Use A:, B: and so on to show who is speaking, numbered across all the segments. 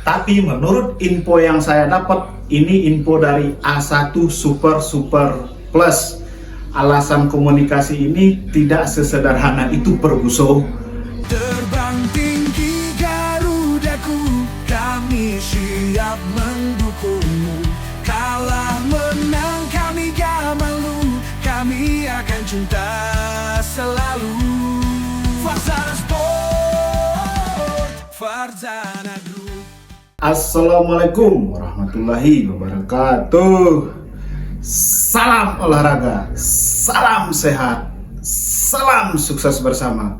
A: Tapi menurut info yang saya dapat, ini info dari A1 Super Plus. Alasan komunikasi ini tidak sesederhana itu, Perguso.
B: Terbang tinggi Garudaku, kami siap mendukungmu. Kalah menang kami gak malu, kami akan cinta selalu. Farzana Sport, Farzana Group.
A: Assalamualaikum warahmatullahi wabarakatuh. Salam olahraga, salam sehat, salam sukses bersama.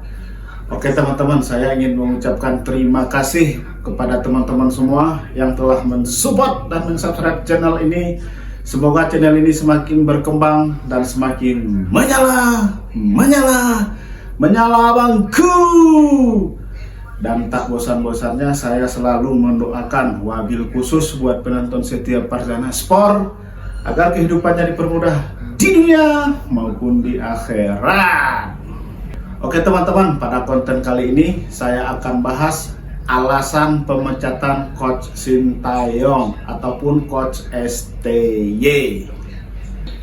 A: Oke teman-teman, saya ingin mengucapkan terima kasih kepada teman-teman semua yang telah mensupport dan mensubscribe channel ini. Semoga channel ini semakin berkembang dan semakin menyala bangku. Dan tak bosan-bosannya saya selalu mendoakan wabil khusus buat penonton setia Farzana Sport agar kehidupannya dipermudah di dunia maupun di akhirat. Oke teman-teman, pada konten kali ini saya akan bahas alasan pemecatan Coach Sintayong ataupun Coach STY.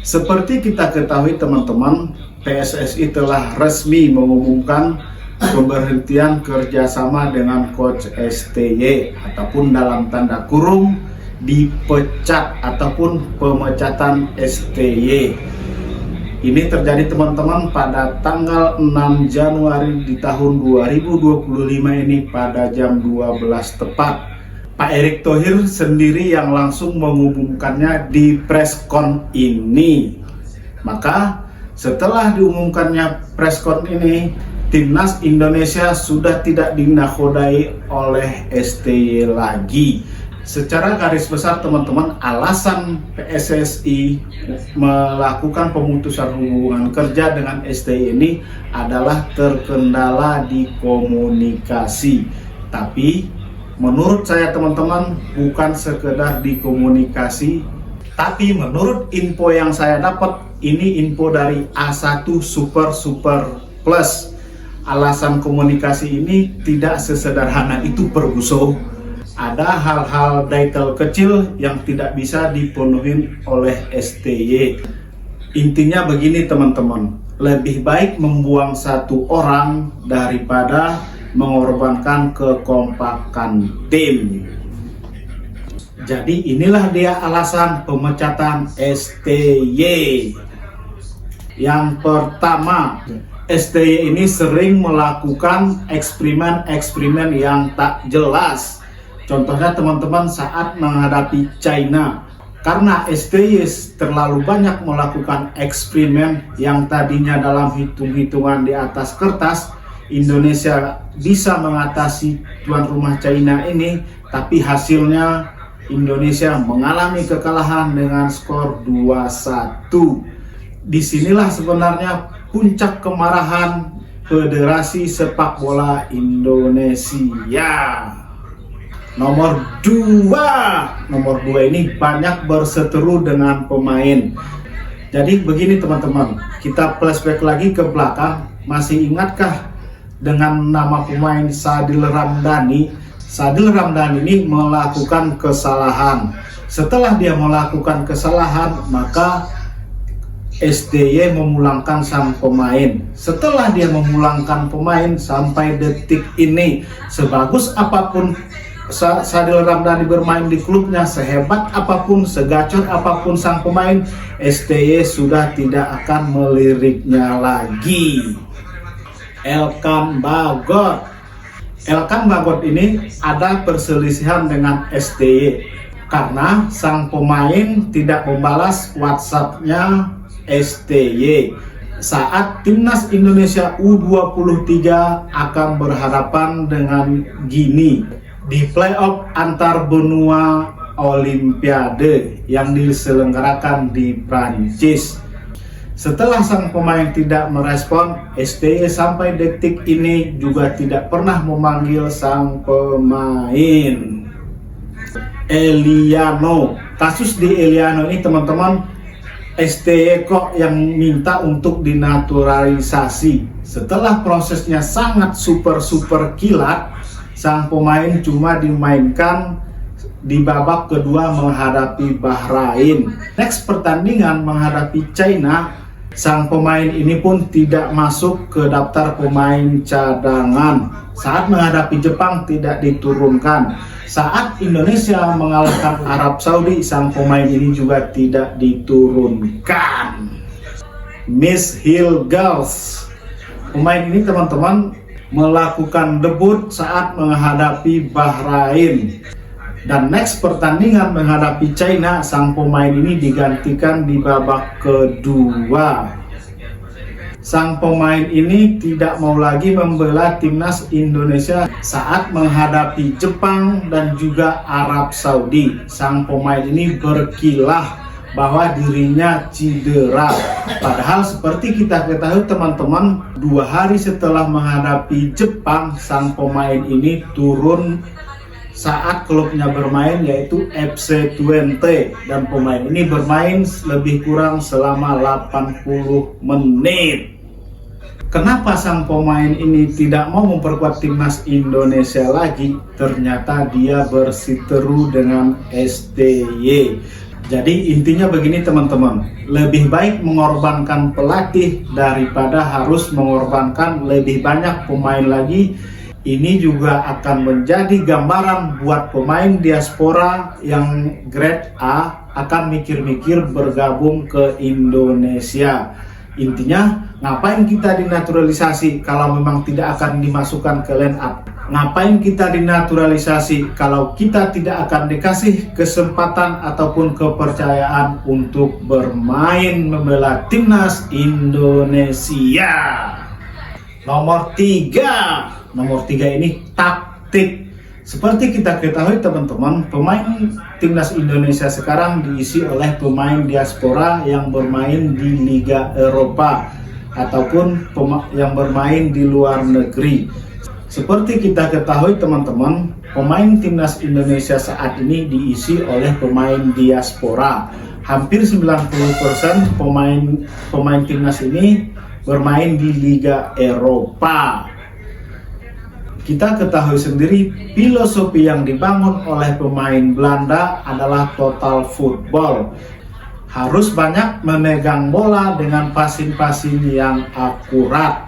A: Seperti kita ketahui teman-teman, PSSI telah resmi mengumumkan pemberhentian kerjasama dengan Coach STY ataupun dalam tanda kurung dipecat ataupun pemecatan STY. Ini terjadi teman-teman pada tanggal 6 Januari di tahun 2025 ini pada jam 12 tepat. Pak Erick Thohir sendiri yang langsung mengumumkannya di preskon ini. Maka setelah diumumkannya preskon ini, Timnas Indonesia sudah tidak dinakodai oleh STY lagi. Secara garis besar teman-teman, alasan PSSI melakukan pemutusan hubungan kerja dengan STY ini adalah terkendala di komunikasi. Tapi menurut saya teman-teman, bukan sekedar di komunikasi, tapi menurut info yang saya dapat, ini info dari A1 Super Plus. Alasan komunikasi ini tidak sesederhana itu, Perguso. Ada hal-hal detail kecil yang tidak bisa dipenuhi oleh STY. Intinya begini teman-teman, lebih baik membuang satu orang daripada mengorbankan kekompakan tim. Jadi inilah dia alasan pemecatan STY. Yang pertama, STY ini sering melakukan eksperimen yang tak jelas. Contohnya teman-teman saat menghadapi China, karena STY terlalu banyak melakukan eksperimen yang tadinya dalam hitung-hitungan di atas kertas Indonesia bisa mengatasi tuan rumah China ini, tapi hasilnya Indonesia mengalami kekalahan dengan skor 2-1. Disinilah sebenarnya puncak kemarahan Federasi Sepak Bola Indonesia. Nomor 2 ini banyak berseteru dengan pemain. Jadi begini teman-teman, kita flashback lagi ke belakang. Masih ingatkah dengan nama pemain Sadil Ramdhani? Sadil Ramdhani ini melakukan kesalahan. Setelah dia melakukan kesalahan, maka STY memulangkan sang pemain. Setelah dia memulangkan pemain, sampai detik ini sebagus apapun Sadil Ramdhani bermain di klubnya, sehebat apapun, segacor apapun sang pemain, STY sudah tidak akan meliriknya lagi. Elkan Bagot ini ada perselisihan dengan STY karena sang pemain tidak membalas WhatsApp-nya STY saat Timnas Indonesia U23 akan berhadapan dengan Guinea di playoff antar benua Olimpiade yang diselenggarakan di Prancis. Setelah sang pemain tidak merespon, STY sampai detik ini juga tidak pernah memanggil sang pemain. Eliano, kasus di Eliano ini teman-teman, STY kok yang minta untuk dinaturalisasi. Setelah prosesnya sangat super kilat, sang pemain cuma dimainkan di babak kedua menghadapi Bahrain. Next pertandingan menghadapi China, sang pemain ini pun tidak masuk ke daftar pemain cadangan. Saat menghadapi Jepang tidak diturunkan. Saat Indonesia mengalahkan Arab Saudi, sang pemain ini juga tidak diturunkan. Miss Hill Girls, pemain ini teman-teman melakukan debut saat menghadapi Bahrain. Dan next pertandingan menghadapi China, sang pemain ini digantikan di babak kedua. Sang pemain ini tidak mau lagi membela timnas Indonesia saat menghadapi Jepang dan juga Arab Saudi. Sang pemain ini berkilah bahwa dirinya cedera. Padahal seperti kita ketahui teman-teman, 2 hari setelah menghadapi Jepang, sang pemain ini turun saat klubnya bermain, yaitu FC Twente, dan pemain ini bermain lebih kurang selama 80 menit. Kenapa sang pemain ini tidak mau memperkuat timnas Indonesia lagi? Ternyata dia bersiteru dengan STY. Jadi intinya begini teman-teman, lebih baik mengorbankan pelatih daripada harus mengorbankan lebih banyak pemain lagi. Ini juga akan menjadi gambaran buat pemain diaspora yang grade A akan mikir-mikir bergabung ke Indonesia. Intinya, ngapain kita dinaturalisasi kalau memang tidak akan dimasukkan ke line up? Ngapain kita dinaturalisasi kalau kita tidak akan dikasih kesempatan ataupun kepercayaan untuk bermain membela timnas Indonesia? Nomor 3 ini taktik. Seperti kita ketahui teman-teman, pemain timnas Indonesia sekarang diisi oleh pemain diaspora yang bermain di Liga Eropa ataupun yang bermain di luar negeri. Seperti kita ketahui teman-teman, pemain timnas Indonesia saat ini diisi oleh pemain diaspora. Hampir 90% pemain timnas ini bermain di Liga Eropa. Kita ketahui sendiri, filosofi yang dibangun oleh pemain Belanda adalah total football. Harus banyak memegang bola dengan passing-passing yang akurat.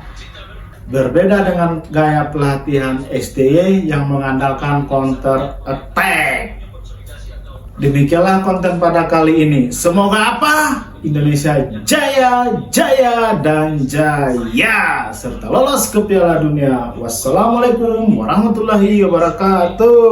A: Berbeda dengan gaya pelatihan STY yang mengandalkan counter attack. Demikianlah konten pada kali ini. Semoga apa? Indonesia jaya, jaya, dan jaya, serta lolos ke Piala Dunia. Wassalamualaikum warahmatullahi wabarakatuh.